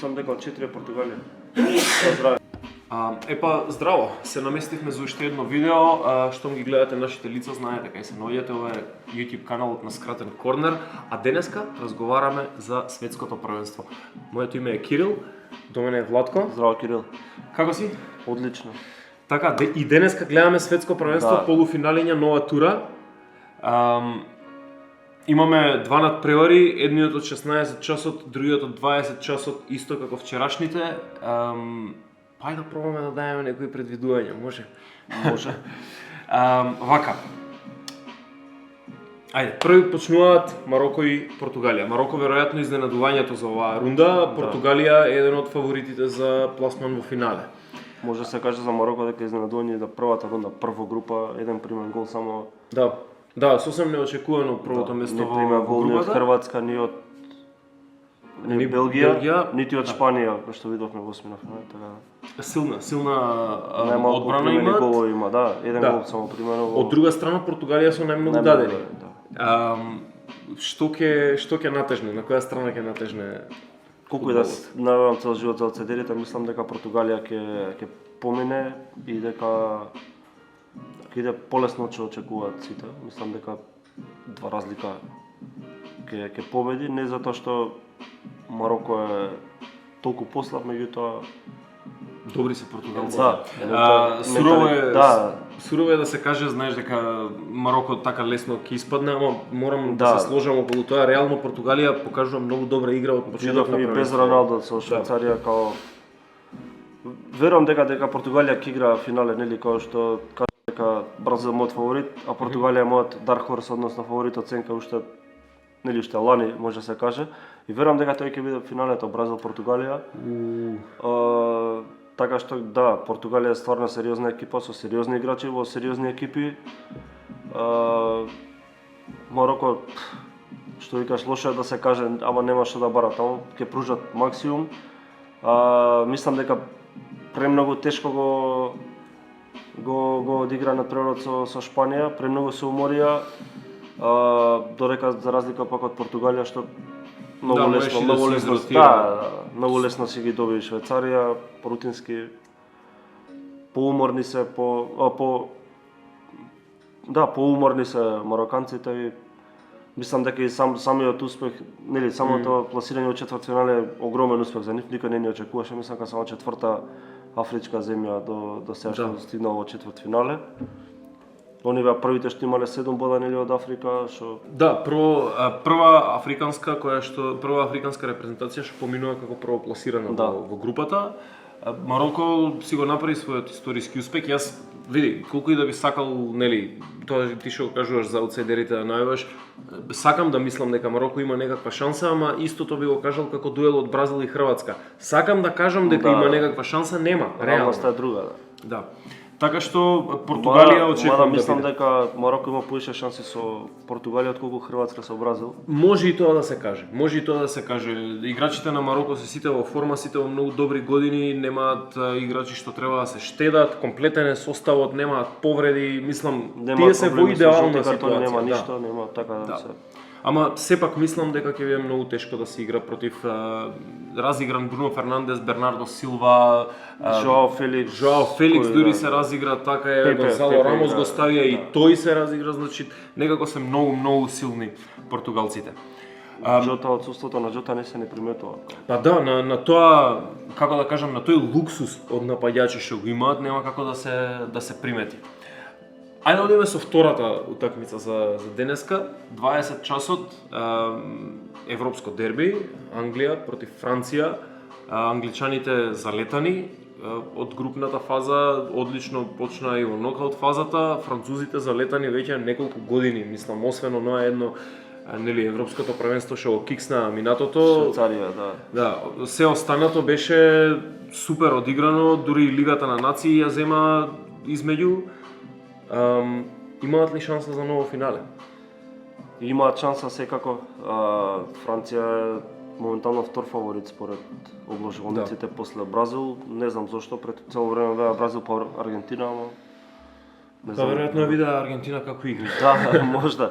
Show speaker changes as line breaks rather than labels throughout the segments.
мислам дека од 4 Португалија. Здраве.
Здраво, се наместивме за уште едно видео, штом ги гледате нашите лица, знаете кај се наоѓате, ова е YouTube каналот на Скратен корнер, а денеска разговараме за светското првенство. Моето име е Кирил, до мене е Владко.
Здраво, Кирил.
Како си?
Одлично.
Така, и денеска гледаме светско првенство,
Да.
полуфиналиња, нова тура. Имаме два надпревари, едниот од 16 часот, другиот од 20 часот, исто како вчерашните. Пај да пробаме да дајаме некои предвидувања, може?
Може.
Вака. Ајде, први почнуваат Мароко и Португалија. Мароко веројатно изненадувањето за оваа рунда, Португалија е еден од фаворитите за пласман во финале.
Може да се каже за Мароко дека изненадување да првата рунда, прва група, еден примен гол само.
Да, сосем неочекувано првото место
во групата. Гол ни од Хрватска, ни од Белгија, нити од Шпанија, кој што видовме во осмина финал, така.
Силна
Најмалку
одбрана
примени
имаат.
голови има, да, еден гол само примено.
Од друга страна Португалија со најмногу дадени. Што ќе натежне, на која страна ќе натежне?
Колку и да навевам цел живот за оцедерите, мислам дека Португалија ќе помине и дека ќе иде полесно од што очекуваат сите. Мислам дека два разлика ќе победи, не затоа што Мароко е толку послаб, меѓутоа
Добри се португалци. Сурово е да се каже, знаеш дека Мароко така лесно ќе испадне, ама морам да се сложам околу тоа. Реално Португалија покажува многу добра игра од почеток на
првенството. Без Роналдо со Швајцарија као верувам дека Португалија ќе игра финале, нели, као што кажа дека Бразил мојот фаворит, а Португалија мојот dark horse, односно фаворит оценка уште лани може да се каже. И верувам дека тој ќе биде финалето Бразил Португалија. Така што да, Португалија е стварно сериозна екипа со сериозни играчи во сериозни екипи. Мароко, што викаш, лошо е да се каже, ама нема што да барат, таму ќе пружат максимум. Мислам дека премногу тешко го одигра надпреварот со Шпанија, премногу се уморија. Додека за разлика пак од Португалија што многу лесно си ги доби Швајцарија, рутински поуморни се поуморни се мароканците и мислам дека и самиот успех, нели, самото пласирање во четвртфинале е огромен успех за нив, никој не ни очекуваше, мислам дека само четврта афричка земја до сега што стигнала во четвртфинале. Они беа првите што имале 7 бода, нели, од Африка, што
прва африканска репрезентација што поминува како првопласирана во групата. Мароко си го направи својот историски успех. Јас види, колку и да би сакал, нели, тоа ти што го кажуваш за аутсайдерите да најаваш, сакам да мислам дека Мароко има некаква шанса, ама истото би го кажал како дуел од Бразил и Хрватска. Сакам да кажам дека има некаква шанса, нема, реално.
Реалноста е друга,
да. Така што Португалија очекувам
да мислам дека Мароко има повише шанси со Португалија отколку Хрватска со Бразил.
Може и тоа да се каже. Играчите на Мароко се сите во форма, сите во многу добри години, немаат играчи што треба да се штедат, комплетен е составот, немаат повреди, мислам, тие се во идеална ситуација.
Нема ништо, нема така да се.
Ама сепак мислам дека ќе биде многу тешко да се игра против разигран Бруно Фернандес, Бернардо Силва,
Жоао
Феликс дури се разигра, така е, Гонзало Рамос го ставија и тој се разигра, значи некако се многу силни португалците.
Жота, отсуството на Жота не се не приметува.
Па да, на тоа, како да кажам, на тој луксус од напаѓачи што го имаат, нема како да се примети. Ајде да одиме со втората утакмица за денеска, 20 часот, европско дерби, Англија против Франција. Англичаните залетани од групната фаза, одлично почна и во нокаут фазата, французите залетани веќе неколку години, мислам, освен оноа едно, нели, европското првенство што го киксна минатото.
Швајцарија, да.
Да, се останато беше супер одиграно, дури и Лигата на нации ја зема измеѓу. Имаат ли шанса за ново финале?
Имаат шанса секако. Франција е моментално втор фаворит според обложуваниците после Бразил. Не знам зошто, пред цело време беа Бразил па Аргентина, ама
Па веројатно видеа Аргентина како игра.
Да, можда.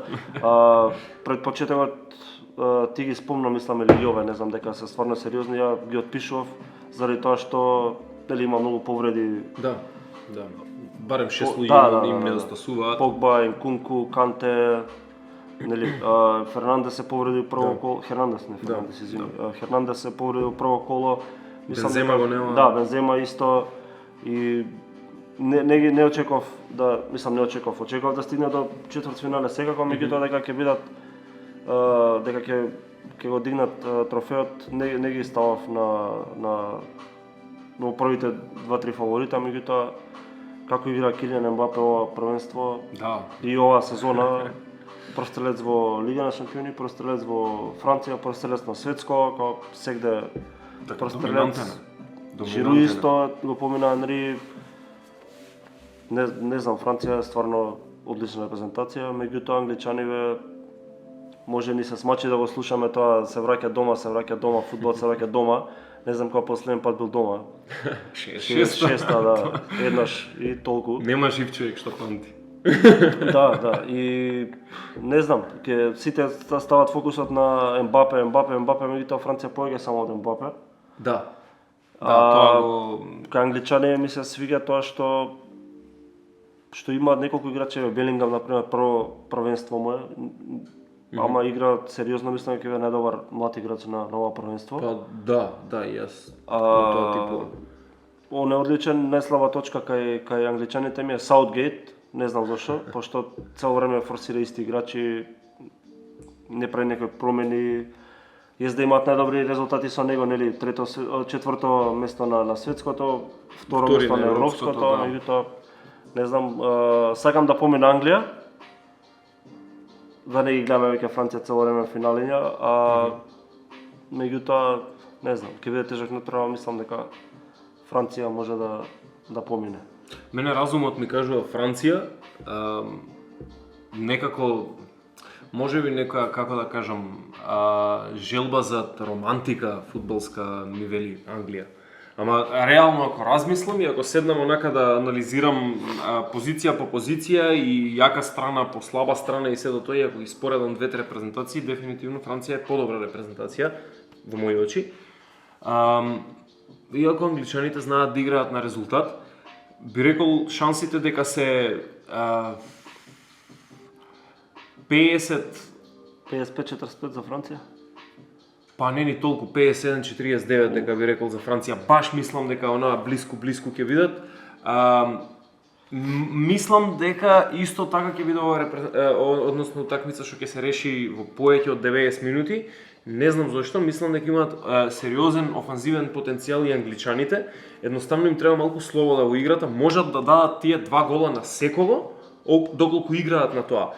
Пред почетокот ти ги спомна, мислам, или Јове, не знам дека се стварно сериозни, ја ги отпишував заради тоа што дали има многу повреди.
Да. Барем 6 луѓе
Да.
им недостасуваат.
Погба, Нкунку, Канте, нели, Фернандес се повреди прво коло, Хернандес, извини. Хернандес се повреди прво коло.
Бензема го нема.
Да, Бензема исто и не очекував да, очекував да стигне до четвртфинале секако, меѓутоа дека ќе бидат дека ќе го дигнат трофеот, не ги ставав на првите 2-3 фаворита, меѓутоа како игра Килијан Ембапе ова првенство и оваа сезона, прострелец во Лига на шампиони, прострелец во Франција, прострелец на светско, како сегде прострелец. Жиру исто го помина Анри. Не знам, Франција е стварно одлична репрезентација, меѓутоа англичаниве може ни се смачи да го слушаме тоа, се враќа дома, фудбал се враќа дома. Не знам кога последен пат бил дома. Шеста, да, еднаш и толку.
Нема жив човек што памти.
Да, и не знам, ќе сите стават фокусот на Ембапе, меѓутоа Франција поеќе само од Ембапе.
Да, тоа го...
Кај англичани ми се свиѓа тоа што имаат неколку играчи, Белингам, например, прво првенство му е, ама игра сериозно, мислам дека е најдобар млад играч на ова првенство.
Па да, и јас тоа типо.
Он е одличен, најслаба точка кај англичаните ми е Саутгейт, не знам зашто, пошто цело време форсира исти играчи, не прави некои промени. Да имаат најдобри резултати со него, нели, четврто место на светското, второ место на европското, меѓутоа не знам, сакам да помина Англија, да не ги гледаме веќе Франција цело време финалиња, меѓутоа не знам, ќе биде тежок натпрема, мислам дека Франција може да помине.
Мене разумот ми кажува Франција, некако можеби некоја, како да кажам, желба за романтика фудбалска ми вели Англија. Ама реално ако размислам и ако седнам онака да анализирам позиција по позиција и јака страна по слаба страна и се до тоа, и ако ги споредам двете репрезентации, дефинитивно Франција е подобра репрезентација во мои очи. Иако англичаните знаат да играат на резултат, би рекол шансите дека се
55-45 за Франција?
Па не ни толку, 57-49 дека би рекол за Франција. Баш мислам дека онаа блиску ќе бидат. Мислам дека исто така ќе биде односно такмица што ќе се реши во повеќе од 90 минути. Не знам зашто, мислам дека имаат сериозен офанзивен потенцијал и англичаните. Едноставно им треба малку слобода во играта, можат да дадат тие 2 гола на секого, доколку играат на тоа.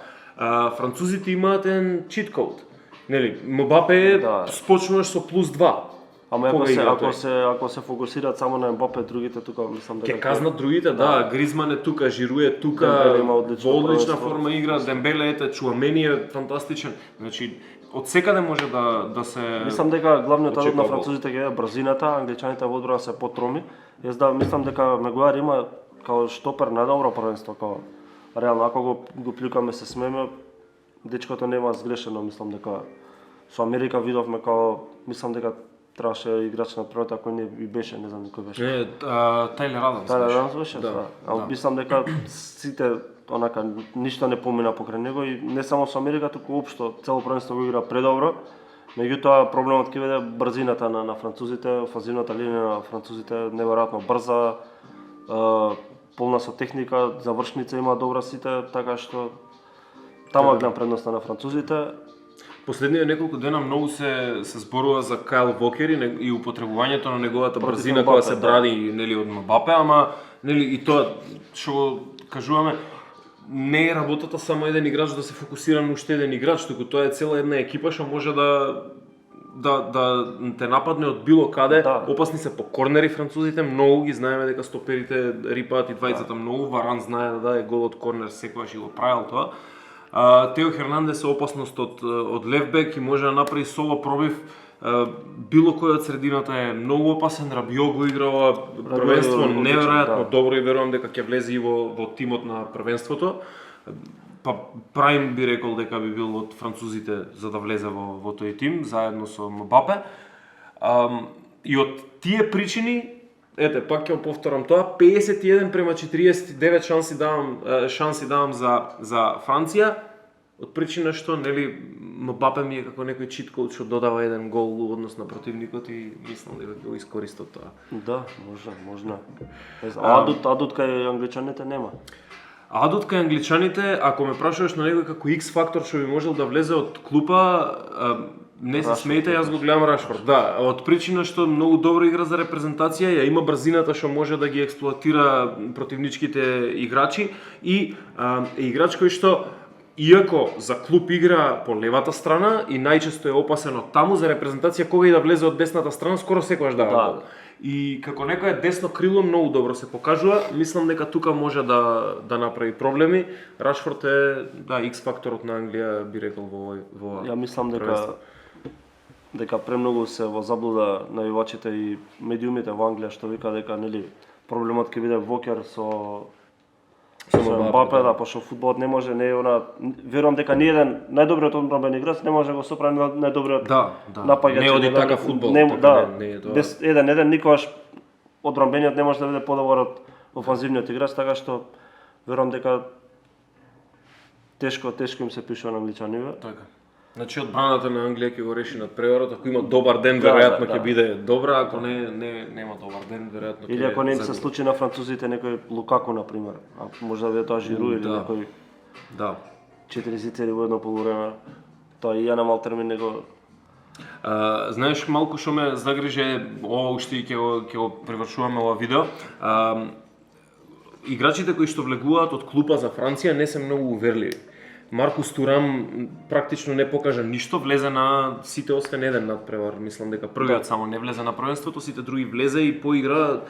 Французите имаат еден чит код. Нели, Мбапе спочнуваш со +2.
Ама ако се фокусираат само на Мбапе, другите тука мислам дека
ќе казнат другите, да, Гризман е тука, Жиру е тука, во одлична форма игра, Дембеле ете, Чуамени е фантастичен. Значи, од секаде може да се...
Мислам дека главниот адут на французите е брзината, англичаните во одбрана се потроми. Јас мислам дека Мегуар има као штопер најдобро првенство, као реално ако го плюкаме се смееме, дечкото нема сгрешено, мислам дека со Америка видовме као, мислам дека требаше играч на првата кој не беше, не знам кој беше.
Тајлер Адамс
беше. Да. Мислам дека сите онака ништо не помина покрај него и не само со Америка, туку општо цело првенство го игра предобро. Меѓутоа проблемот ќе биде брзината на французите, офанзивната линија на французите неверојатно брза, полна со техника, завршница има добра сите, така што тама гледам предноста на французите.
Последниве неколку дена многу се зборува за Кайл Вокер и употребувањето на неговата брзина која се бради нели од Мбапе, ама нели и тоа што кажуваме не е работата само еден играч да се фокусира на уште еден играч, туку тоа е цела една екипа што може да те нападне од било каде. Опасни се по корнери французите, многу ги знаеме дека стоперите рипаат и двајцата многу, Варан знае да даде гол од корнер секогаш и го правил тоа. Тео Хернандес е опасност од левбек и може да направи соло пробив. Било кој од средината е многу опасен, Рабио го играва првенство неверојатно добро и верувам дека ќе влезе и во тимот на првенството. па Прайм би рекол дека би бил од французите за да влезе во тој тим заедно со Мбапе. И од тие причини, ете, пак ќе повторам тоа, 51:49 шанси давам за Франција, од причина што нели Мбапе ми е како некој чит коуч што додава еден гол во однос на противникот и мислам дека ќе го искористат тоа.
Да, можна. Адут кај англичаните нема.
Адут кај англичаните, ако ме прашуваш на некој како X фактор што би можел да влезе од клупа, не се смејте, јас го гледам Рашфорд. Да, од причина што многу добро игра за репрезентација, ја има брзината што може да ги експлоатира противничките играчи и играч кој што иако за клуб игра по левата страна и најчесто е опасен од таму, за репрезентација кога и да влезе од десната страна скоро секогаш дава гол. И како некој десно крило многу добро се покажува, мислам дека тука може да направи проблеми. Рашфорд е X факторот на Англија, би рекол во
Ја мислам дека премногу се во заблуда навивачите и медиумите во Англија што вика дека нели проблемот ќе биде Вокер со Мбапе, да, пошто фудбалот не може, не е она, верувам дека ни еден најдобриот одбранбен играч не може да го сопрани најдобриот напаѓач.
Не оди така фудбал,
не е
тоа.
Без еден никогаш одбранбениот не може да биде подобар од офанзивниот играч, така што верувам дека тешко им се пишува на англичаниве.
Така. Значи одбраната на Англија ќе го реши надпреварот, ако има добар ден веројатно ќе биде добра, ако нема добар ден веројатно ќе.
Или ако не им се случи на французите некој Лукаку на пример, а може да биде тоа Жиру или некој 4 зицери во едно полувреме. Тоа и ја на мал термин него.
Знаеш малку што ме загрижи, ова уште и ќе го привршуваме ова видео. Играчите кои што влегуваат од клупа за Франција не се многу уверливи. Маркус Турам практично не покажа ништо, влезе на сите освен еден надпревар, мислам дека првиот само не влезе на првенството, сите други влезе и поигра,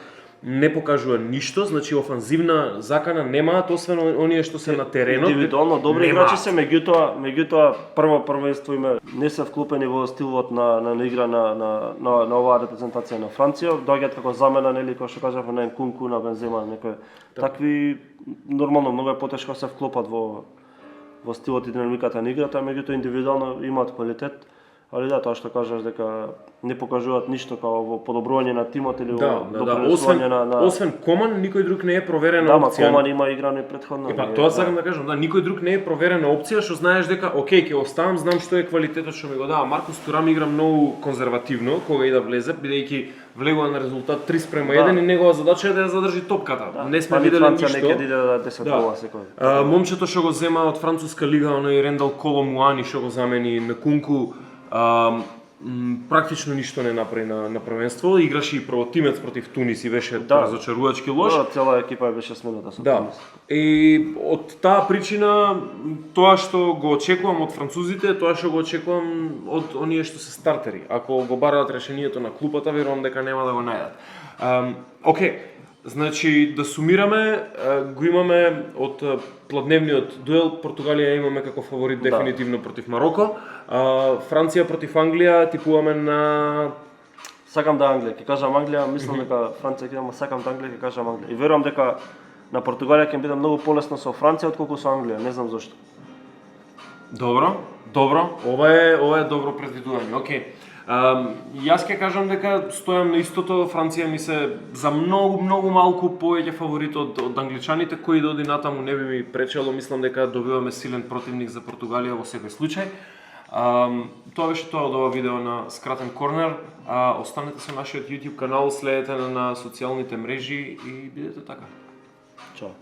не покажува ништо, значи офанзивна закана немаат освен оние што се на теренот.
Индивидуално добри играчи се, меѓутоа прво првенство име не се вклупени во стилот на игра на оваа репрезентација на Франција, доаѓаат како замена, нели, како што кажав, на Нкунку, на Бензема, некои такви нормално многу е потешко се вклопат во стилот и динамиката на играта, меѓутоа индивидуално имаат квалитет, али да, тоа што кажаш дека не покажуваат ништо како во подобрување на тимот или во допринесување на
освен Коман никој друг не е проверена опција.
Да, Коман има играно и претходно.
Тоа сакам да кажам, никој друг не е проверена опција што знаеш дека окей, ќе оставам, знам што е квалитетот што ми го дава. Маркус Турам игра многу конзервативно кога и да влезе, бидејќи влегува на резултат 3:1 и негова задача е да ја задржи топката. Не сме виделе ништо.
Франција некаде да 10 гола секој.
Момчето што го зема од француска лига, оној Рендал Коломуани што го замени Нкунку, практично ништо не направи на првенство, играше и првотимец против Тунис и беше разочарувачки лош.
Цела екипа беше смената со
Тунис. И од таа причина тоа што го очекувам од французите, тоа што го очекувам од оние што се стартери. Ако го бараат решението на клупата, верувам дека нема да го најдат. Океј, значи да сумираме, го имаме од пладневниот дуел, Португалија имаме како фаворит дефинитивно против Мароко. Франција против Англија типуваме на...
Сакам да Англија, ќе кажам Англија, мислам дека Франција ќе има, сакам да Англија, ќе кажам Англија. И верувам дека на Португалија ќе биде многу полесно со Франција отколку со Англија, не знам зошто.
Добро, ова е добро предвидување. Океј. Јас ќе кажам дека стојам на истото, Франција ми се за многу малку повеќе фаворит од англичаните, кои да оди натаму не би ми пречело, мислам дека добиваме силен противник за Португалија во секој случај. Тоа беше тоа од ова видео на Скратен корнер. Останете со нашиот YouTube канал, следете на социјалните мрежи и бидете така.
Чао.